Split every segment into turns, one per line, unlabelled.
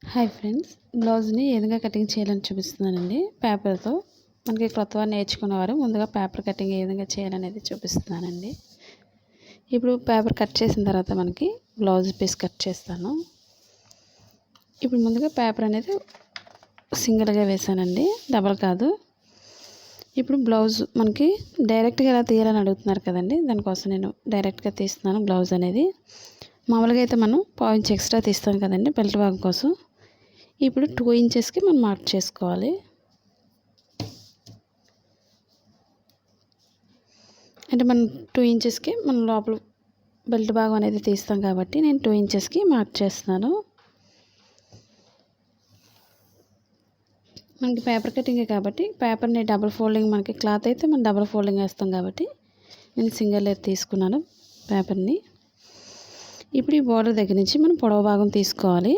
Hi friends, బ్లౌజ్ని ఏ విధంగా cutting చేయాలని చూపిస్తున్నానండి. పేపర్తో మనకి కొత్తగా నేర్చుకునేవారు ముందుగా పేపర్ కటింగ్ ఏ విధంగా చేయాలనేది చూపిస్తున్నానండి. ఇప్పుడు పేపర్ కట్ చేసిన తర్వాత మనకి బ్లౌజ్ పీస్ కట్ చేస్తాను. ఇప్పుడు ముందుగా పేపర్ అనేది సింగిల్గా వేసానండి, డబల్ కాదు. ఇప్పుడు బ్లౌజ్ మనకి డైరెక్ట్గా ఎలా తీయాలని అడుగుతున్నారు కదండి, దానికోసం నేను డైరెక్ట్గా తీస్తున్నాను. బ్లౌజ్ అనేది మామూలుగా అయితే మనం 1.5 ఇంచ్ ఎక్స్ట్రా తీస్తాం కదండి బెల్ట్ భాగం కోసం. ఇప్పుడు 2 ఇంచెస్కి మనం మార్క్ చేసుకోవాలి. అంటే మనం 2 ఇంచెస్కి మనం లోపల బెల్ట్ భాగం అనేది తీస్తాం కాబట్టి నేను 2 ఇంచెస్కి మార్క్ చేస్తున్నాను. మనకి పేపర్ కటింగే కాబట్టి పేపర్ని డబుల్ ఫోల్డింగ్, మనకి క్లాత్ అయితే మనం డబుల్ ఫోల్డింగ్ వేస్తాం కాబట్టి నేను సింగిల్ లేయర్ తీసుకున్నాను పేపర్ని. ఇప్పుడు ఈ బోర్డర్ దగ్గర నుంచి మనం పొడవు భాగం తీసుకోవాలి.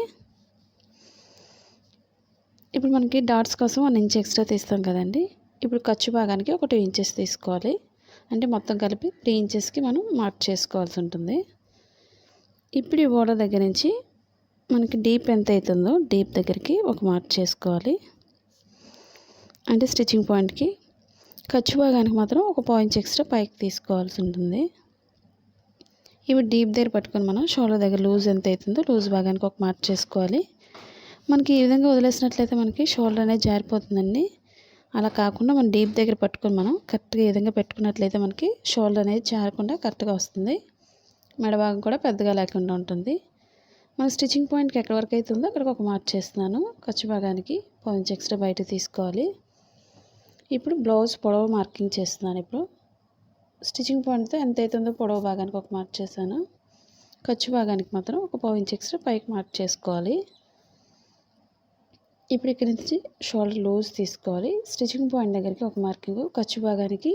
ఇప్పుడు మనకి డాట్స్ కోసం 1 ఇంచ్ ఎక్స్ట్రా తీస్తాం కదండి. ఇప్పుడు ఖర్చు భాగానికి ఒక 2 ఇంచెస్ తీసుకోవాలి. అంటే మొత్తం కలిపి 3 ఇంచెస్కి మనం మార్క్ చేసుకోవాల్సి ఉంటుంది. ఇప్పుడు ఈ బోర్డర్ దగ్గర నుంచి మనకి డీప్ ఎంత అవుతుందో డీప్ దగ్గరికి ఒక మార్క్ చేసుకోవాలి. అంటే స్టిచ్చింగ్ పాయింట్కి. ఖర్చు భాగానికి మాత్రం ఒక 1.5 ఇంచ్ ఎక్స్ట్రా పైకి తీసుకోవాల్సి ఉంటుంది. ఇప్పుడు డీప్ దగ్గర పట్టుకొని మనం షోల్డర్ దగ్గర లూజ్ ఎంత అవుతుందో లూజ్ భాగానికి ఒక మార్క్ చేసుకోవాలి. మనకి ఈ విధంగా వదిలేసినట్లయితే మనకి షోల్డర్ అనేది జారిపోతుందండి. అలా కాకుండా మనం డీప్ దగ్గర పట్టుకొని మనం కరెక్ట్గా ఈ విధంగా పెట్టుకున్నట్లయితే మనకి షోల్డర్ అనేది జారకుండా కరెక్ట్గా వస్తుంది. మెడ భాగం కూడా పెద్దగా లేకుండా ఉంటుంది. మన స్టిచ్చింగ్ పాయింట్కి ఎక్కడి వరకు అవుతుందో అక్కడికి ఒక మార్క్ చేస్తున్నాను. ఖర్చు భాగానికి 1 ఇంచ్ ఎక్స్ట్రా బయట తీసుకోవాలి. ఇప్పుడు బ్లౌజ్ పొడవు మార్కింగ్ చేస్తున్నాను. ఇప్పుడు స్టిచ్చింగ్ పాయింట్తో ఎంత అవుతుందో పొడవు భాగానికి ఒక మార్క్ చేశాను. ఖర్చు భాగానికి మాత్రం ఒక 1.5 ఇంచ్ ఎక్స్ట్రా పైకి మార్క్ చేసుకోవాలి. ఇప్పుడు ఇక్కడ నుంచి షోల్డర్ లూజ్ తీసుకోవాలి. స్టిచ్చింగ్ పాయింట్ దగ్గరికి ఒక మార్కింగ్, ఖర్చు భాగానికి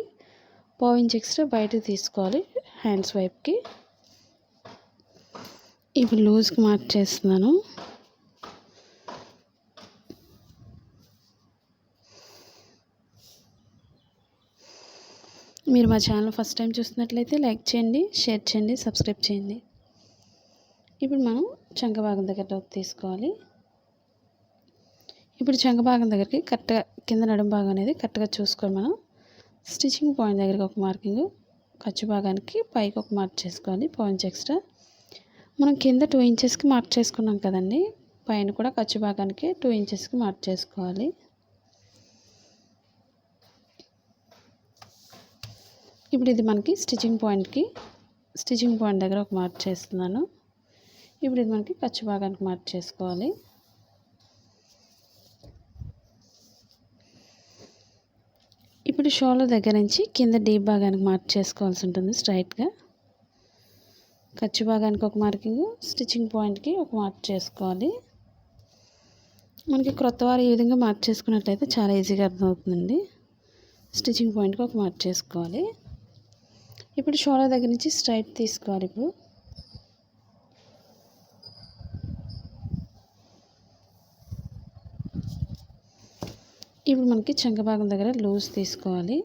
1.5 ఇంచ్ ఎక్స్ట్రా బయటకు తీసుకోవాలి హ్యాండ్స్ వైపుకి. ఇప్పుడు లూజ్కి మార్క్ చేస్తున్నాను. మీరు మా ఛానల్ ఫస్ట్ టైం చూస్తున్నట్లయితే లైక్ చేయండి, షేర్ చేయండి, సబ్స్క్రైబ్ చేయండి. ఇప్పుడు మనం చంక భాగం దగ్గర తీసుకోవాలి. ఇప్పుడు చంక భాగం దగ్గరికి కరెక్ట్గా కింద నడుము భాగం అనేది కరెక్ట్గా చూసుకొని మనం స్టిచ్చింగ్ పాయింట్ దగ్గరికి ఒక మార్కింగ్, ఖర్చు భాగానికి పైకి ఒక మార్క్ చేసుకోవాలి 1.5 ఇంచ్ ఎక్స్ట్రా. మనం కింద 2 ఇంచెస్కి మార్క్ చేసుకున్నాం కదండి, పైన కూడా ఖర్చు భాగానికి 2 ఇంచెస్కి మార్క్ చేసుకోవాలి. ఇప్పుడు ఇది మనకి స్టిచ్చింగ్ పాయింట్ దగ్గర ఒక మార్క్ చేస్తున్నాను. ఇప్పుడు ఇది మనకి ఖర్చు భాగానికి మార్క్ చేసుకోవాలి. ఇప్పుడు షోల్డర్ దగ్గర నుంచి కింద డీప్ భాగానికి మార్క్ చేసుకోవాల్సి ఉంటుంది స్ట్రైట్గా. ఖర్చు భాగానికి ఒక మార్కింగ్, స్టిచ్చింగ్ పాయింట్కి ఒక మార్క్ చేసుకోవాలి. మనకి క్రొత్త వారు ఈ విధంగా మార్క్ చేసుకున్నట్లయితే చాలా ఈజీగా అర్థమవుతుందండి. స్టిచ్చింగ్ పాయింట్కి ఒక మార్క్ చేసుకోవాలి. ఇప్పుడు షోల్డర్ దగ్గర నుంచి స్ట్రైట్ తీసుకోవాలి. ఇప్పుడు మనకి చంక భాగం దగ్గర లూజ్ తీసుకోవాలి.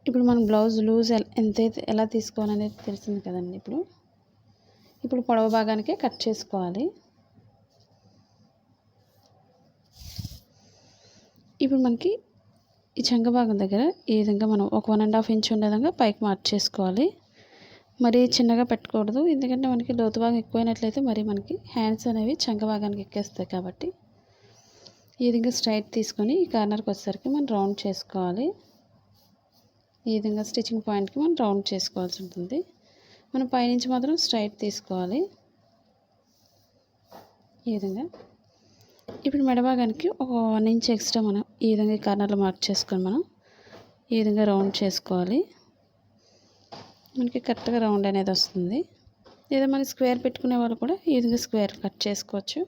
ఇప్పుడు మనం బ్లౌజ్ లూజ్ ఎంతైతే ఎలా తీసుకోవాలనేది తెలిసింది కదండి. ఇప్పుడు పొడవు భాగానికే కట్ చేసుకోవాలి. ఇప్పుడు మనకి ఈ చంక భాగం దగ్గర ఈ విధంగా మనం ఒక 1.5 ఇంచ్ ఉండే విధంగా పైకి మార్క్ చేసుకోవాలి. మరీ చిన్నగా పెట్టకూడదు, ఎందుకంటే మనకి లోతు భాగం ఎక్కువైనట్లయితే మరి మనకి హ్యాండ్స్ అనేవి చంక భాగానికి ఎక్కేస్తాయి. కాబట్టి ఈ విధంగా స్ట్రైట్ తీసుకొని ఈ కార్నర్కి వచ్చేసరికి మనం రౌండ్ చేసుకోవాలి. ఈ విధంగా స్టిచ్చింగ్ పాయింట్కి మనం రౌండ్ చేసుకోవాల్సి ఉంటుంది. మనం పైనుంచి మాత్రం స్ట్రైట్ తీసుకోవాలి ఈ విధంగా. ఇప్పుడు మెడ భాగానికి ఒక 1 ఇంచ్ ఎక్స్ట్రా మనం ఈ విధంగా కార్నర్లో మార్క్ చేసుకొని మనం ఈ విధంగా రౌండ్ చేసుకోవాలి. మనకి కరెక్ట్గా రౌండ్ అనేది వస్తుంది. లేదా మనం స్క్వేర్ పెట్టుకునే వాళ్ళు కూడా ఈ విధంగా స్క్వేర్ కట్ చేసుకోవచ్చు.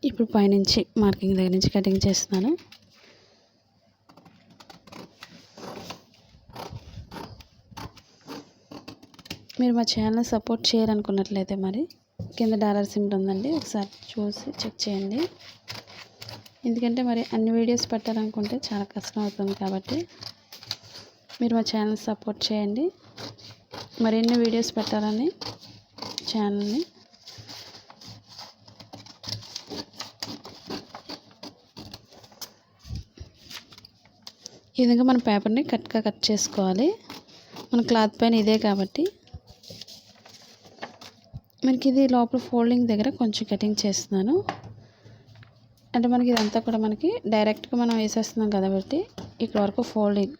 ఇప్పుడు పైనుంచి మార్కింగ్ దగ్గర నుంచి కటింగ్ చేస్తున్నాను. మీరు మా ఛానల్ సపోర్ట్ చేయాలనుకున్నట్లయితే మరి కింద డాలర్ సింబల్ ఉందండి, ఒకసారి చూసి చెక్ చేయండి. ఎందుకంటే మరి అన్ని వీడియోస్ పెట్టాలనుకుంటే చాలా కష్టం అవుతుంది. కాబట్టి మీరు మా ఛానల్ సపోర్ట్ చేయండి. మరిన్ని వీడియోస్ పెట్టాలని ఛానల్ని ఈ విధంగా మన పేపర్ని కట్ చేసుకోవాలి. మన క్లాత్ పైన ఇదే కాబట్టి మనకి ఇది లోపల ఫోల్డింగ్ దగ్గర కొంచెం కటింగ్ చేస్తున్నాను. అంటే మనకి ఇదంతా కూడా మనకి డైరెక్ట్గా మనం వేసేస్తున్నాం కాబట్టి ఇక్కడ వరకు ఫోల్డింగ్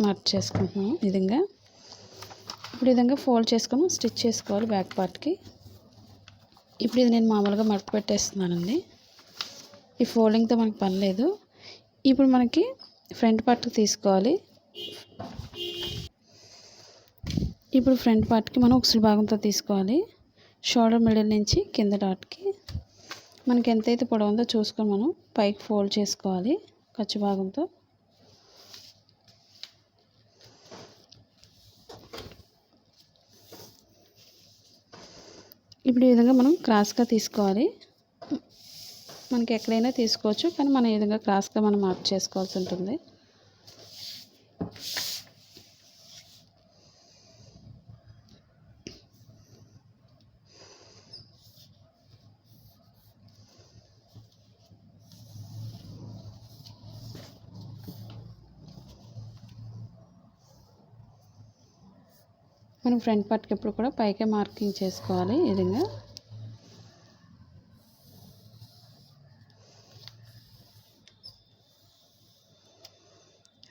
మార్క్ చేసుకుంటున్నాం. ఈ విధంగా ఇప్పుడు ఈ విధంగా ఫోల్డ్ చేసుకొని స్టిచ్ చేసుకోవాలి బ్యాక్ పార్ట్కి. ఇప్పుడు ఇది నేను మామూలుగా మడత పెట్టేస్తున్నానండి. ఈ ఫోల్డింగ్తో మనకి పని లేదు. ఇప్పుడు మనకి ఫ్రంట్ పార్ట్కి తీసుకోవాలి. ఇప్పుడు ఫ్రంట్ పార్ట్కి మనం ఉక్సులు భాగంతో తీసుకోవాలి. షోల్డర్ మిడిల్ నుంచి కింద డాట్కి మనకి ఎంతైతే పొడవు ఉందో చూసుకొని మనం పైకి ఫోల్డ్ చేసుకోవాలి ఖర్చు భాగంతో. ఇప్పుడు ఈ విధంగా మనం క్రాస్గా తీసుకోవాలి. మనకి ఎక్కడైనా తీసుకోవచ్చు, కానీ మనం ఈ విధంగా క్రాస్గా మనం మార్క్ చేసుకోవాల్సి ఉంటుంది. మనం ఫ్రంట్ పార్ట్కి ఎప్పుడు కూడా పైకే మార్కింగ్ చేసుకోవాలి. ఈ విధంగా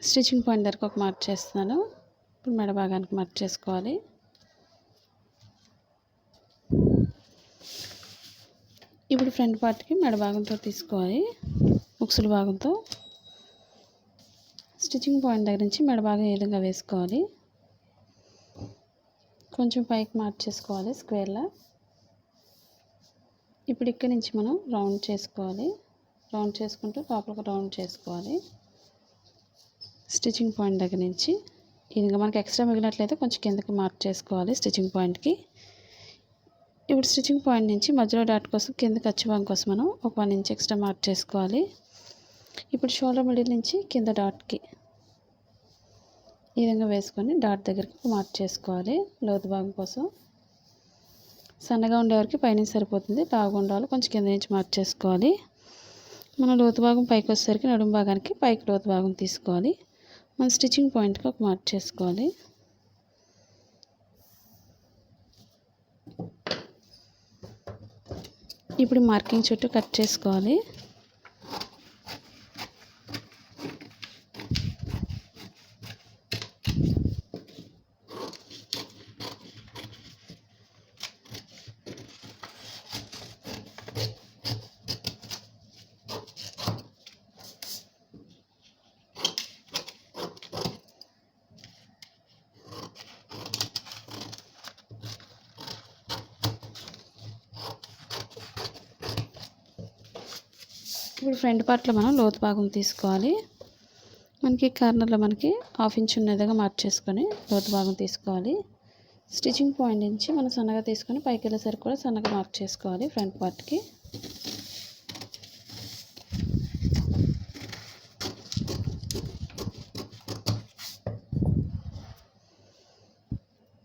స్టిచ్చింగ్ పాయింట్ దగ్గరకు ఒక మార్క్ చేస్తున్నాను. ఇప్పుడు మెడ భాగానికి మార్క్ చేసుకోవాలి. ఇప్పుడు ఫ్రంట్ పార్ట్కి మెడ భాగంతో తీసుకోవాలి ఉక్సుల భాగంతో. స్టిచ్చింగ్ పాయింట్ దగ్గర నుంచి మెడ భాగం ఈ విధంగా వేసుకోవాలి. కొంచెం పైకి మార్క్ చేసుకోవాలి స్క్వేర్లా. ఇప్పుడు ఇక్కడి నుంచి మనం రౌండ్ చేసుకోవాలి. రౌండ్ చేసుకుంటూ లోపలికి రౌండ్ చేసుకోవాలి. స్టిచ్చింగ్ పాయింట్ దగ్గర నుంచి ఈ విధంగా మనకి ఎక్స్ట్రా మిగిలినట్లయితే కొంచెం కిందకి మార్క్ చేసుకోవాలి స్టిచ్చింగ్ పాయింట్కి. ఇప్పుడు స్టిచ్చింగ్ పాయింట్ నుంచి మధ్యలో డాట్ కోసం కింద ఖర్చు భాగం కోసం మనం ఒక 1 ఇంచ్ ఎక్స్ట్రా మార్క్ చేసుకోవాలి. ఇప్పుడు షోల్డర్ మిడిల్ నుంచి కింద డాట్కి ఈ విధంగా వేసుకొని డాట్ దగ్గరికి మార్క్ చేసుకోవాలి. లోతు భాగం కోసం సన్నగా ఉండేవారికి పైన సరిపోతుంది, లావుగా ఉండాలి కొంచెం కింద నుంచి మార్క్ చేసుకోవాలి. మన లోతు భాగం పైకి వచ్చేసరికి నడుము భాగానికి పైకి లోతు భాగం తీసుకోవాలి. మన స్టిచ్చింగ్ పాయింట్కి ఒక మార్క్ చేసుకోవాలి. ఇప్పుడు మార్కింగ్ చుట్టూ కట్ చేసుకోవాలి. ఇప్పుడు ఫ్రంట్ పార్ట్లో మనం లోతు భాగం తీసుకోవాలి. మనకి కార్నర్లో మనకి 1/2 ఇంచ్ ఉన్న విధంగా మార్క్ చేసుకొని లోతు భాగం తీసుకోవాలి. స్టిచ్చింగ్ పాయింట్ నుంచి మనం సన్నగా తీసుకొని పైకి వెళ్ళేసరికి కూడా సన్నగా మార్క్ చేసుకోవాలి ఫ్రంట్ పార్ట్కి.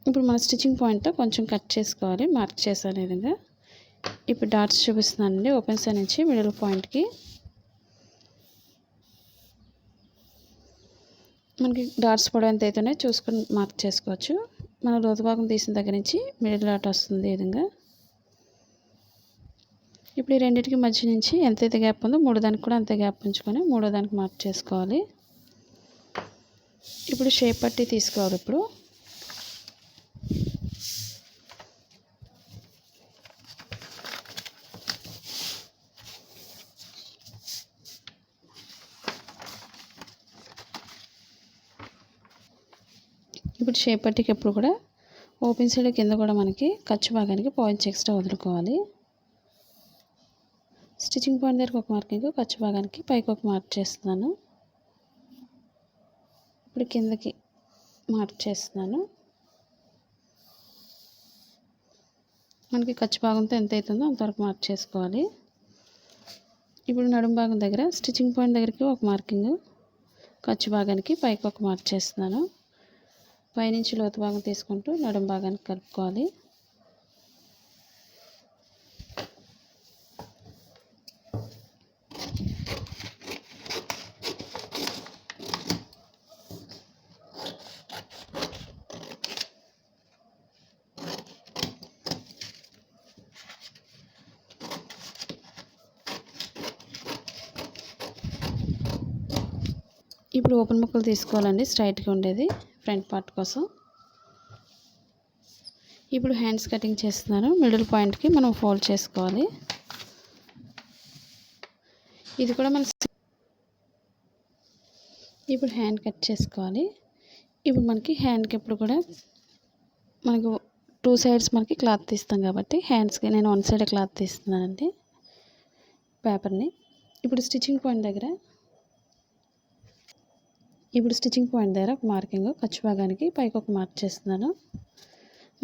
ఇప్పుడు మన స్టిచ్చింగ్ పాయింట్తో కొంచెం కట్ చేసుకోవాలి. మార్క్ చేసాను ఈ విధంగా. ఇప్పుడు డాట్స్ చూపిస్తున్నానండి. ఓపెన్ సైడ్ నుంచి మిడిల్ పాయింట్కి మనకి డాట్స్ పొడవు ఎంత అయితేనే చూసుకొని మార్క్ చేసుకోవచ్చు. మన లోతు భాగం తీసిన దగ్గర నుంచి మిడిల్ డాట్ వస్తుంది ఈ విధంగా. ఇప్పుడు ఈ రెండింటికి మధ్య నుంచి ఎంతైతే గ్యాప్ ఉందో మూడో దానికి కూడా అంతే గ్యాప్ ఉంచుకొని మూడో దానికి మార్క్ చేసుకోవాలి. ఇప్పుడు షేప్ పట్టి తీసుకోవాలి. ఇప్పుడు షేప్ పట్టికి ఎప్పుడు కూడా ఓపెన్ సైడ్ కింద కూడా మనకి ఖర్చు భాగానికి పాయింట్స్ ఎక్స్ట్రా వదులుకోవాలి. స్టిచ్చింగ్ పాయింట్ దగ్గర ఒక మార్కింగ్, ఖర్చు భాగానికి పైకి ఒక మార్క్ చేస్తున్నాను. ఇప్పుడు కిందకి మార్క్ చేస్తున్నాను. మనకి ఖర్చు భాగంతో ఎంత అవుతుందో అంతవరకు మార్క్ చేసుకోవాలి. ఇప్పుడు నడుము భాగం దగ్గర స్టిచ్చింగ్ పాయింట్ దగ్గరికి ఒక మార్కింగ్, ఖర్చు భాగానికి పైకి ఒక మార్క్ చేస్తున్నాను. పైనుంచి లోతు భాగం తీసుకుంటూ నడుం భాగానికి కలుపుకోవాలి. ఇప్పుడు ఓపెన్ ముక్కలు తీసుకోవాలండి, స్ట్రైట్గా ఉండేది ఫ్రంట్ పార్ట్ కోసం. ఇప్పుడు హ్యాండ్స్ కటింగ్ చేస్తున్నాను. మిడిల్ పాయింట్కి మనం ఫోల్డ్ చేసుకోవాలి. ఇది కూడా మన ఇప్పుడు హ్యాండ్ కట్ చేసుకోవాలి. ఇప్పుడు మనకి హ్యాండ్కి ఎప్పుడు కూడా మనకు 2 సైడ్స్ మనకి క్లాత్ తీస్తాం కాబట్టి హ్యాండ్స్కి నేను 1 సైడ్ క్లాత్ తీస్తున్నానండి పేపర్ని. ఇప్పుడు స్టిచ్చింగ్ పాయింట్ దగ్గర ఒక మార్కింగ్ ఖర్చు భాగానికి పైకి ఒక మార్క్ చేస్తున్నాను.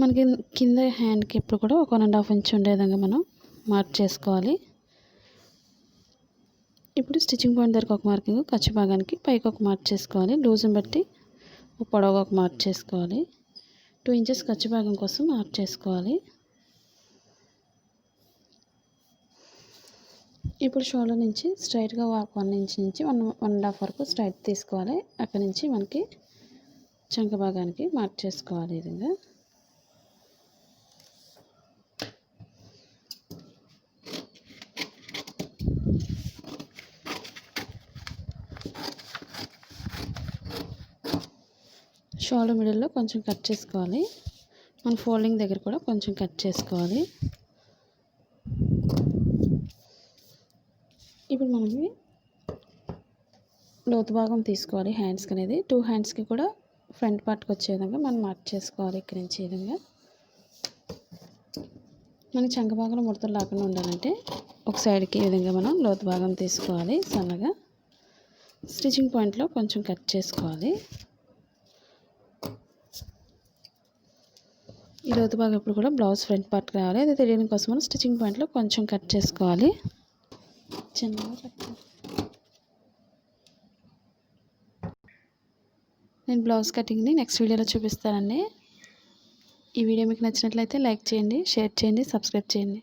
మనకి కింద హ్యాండ్కి ఎప్పుడు కూడా ఒక 1.5 ఇంచ్ ఉండే విధంగా మనం మార్క్ చేసుకోవాలి. ఇప్పుడు స్టిచ్చింగ్ పాయింట్ దగ్గర ఒక మార్కింగ్ ఖర్చు భాగానికి పైకి ఒక మార్క్ చేసుకోవాలి. లూజ్ని బట్టి పొడవుగా ఒక మార్క్ చేసుకోవాలి. 2 ఇంచెస్ ఖర్చు భాగం కోసం మార్క్ చేసుకోవాలి. ఇప్పుడు షోల్డర్ నుంచి స్ట్రైట్గా 1 ఇంచ్ నుంచి 1.5 వరకు స్ట్రైట్ తీసుకోవాలి. అక్కడి నుంచి మనకి చంక భాగానికి మార్క్ చేసుకోవాలి. ఈ విధంగా షోల్డర్ మిడిల్లో కొంచెం కట్ చేసుకోవాలి. మన ఫోల్డింగ్ దగ్గర కూడా కొంచెం కట్ చేసుకోవాలి. ఇప్పుడు మనకి లోతు భాగం తీసుకోవాలి హ్యాండ్స్కి అనేది. 2 హ్యాండ్స్కి కూడా ఫ్రంట్ పార్ట్కి వచ్చే విధంగా మనం మార్క్ చేసుకోవాలి. ఇక్కడి నుంచి ఈ విధంగా మన చంక భాగంలో ముడతలు లేకుండా ఉండాలంటే ఒక సైడ్కి ఈ విధంగా మనం లోతు భాగం తీసుకోవాలి. సన్నగా స్టిచ్చింగ్ పాయింట్లో కొంచెం కట్ చేసుకోవాలి. ఈ లోతు భాగం ఇప్పుడు కూడా బ్లౌజ్ ఫ్రంట్ పార్ట్ రావాలి. అది తెలియని కోసం మనం స్టిచ్చింగ్ పాయింట్లో కొంచెం కట్ చేసుకోవాలి. నేను బ్లౌజ్ కటింగ్ని నెక్స్ట్ వీడియోలో చూపిస్తానండి. ఈ వీడియో మీకు నచ్చినట్లయితే లైక్ చేయండి, షేర్ చేయండి, సబ్స్క్రైబ్ చేయండి.